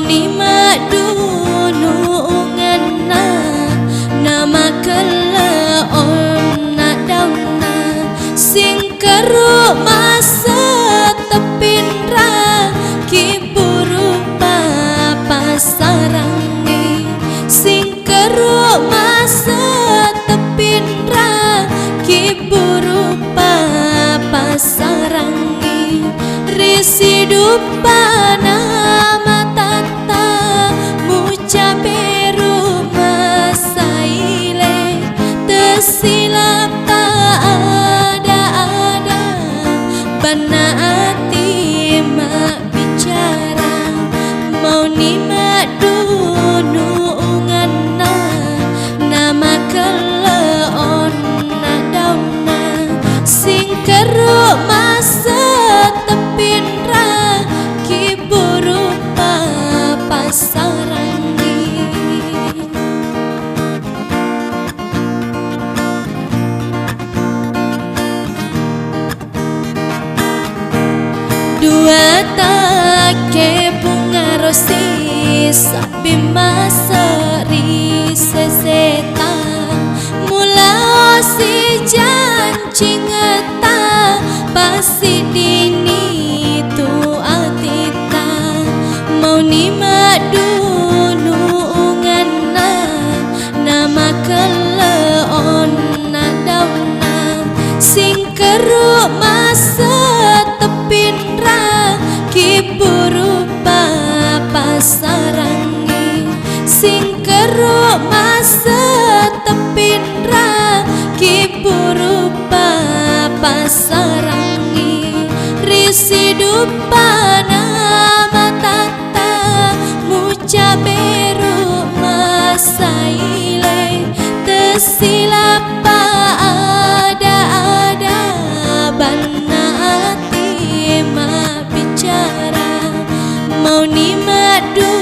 ni madunu ngana nama kala onna dauna sing keru masa tepinra ki buru pasarangi sing keru masa tepinra ki buru pasarangi risi dupana matata mucape rumah saile tesilap ada bana hati mak bicara mau ni madunu ngana nama keleon dauna sing keru masa tepinra ki buru pasarangi dua take bunga rosi sabi masari seseta mula si janji ngeta pasti dini tu atita mau ni madunu ngana nama keleon dauna sing keru masa tepinra ki buru pasarangi sing keru masa tepinra ki buru pasarangi risi dupana matata mucabe rumah saile tesilapa ada bana hati mak bicara mau ni madu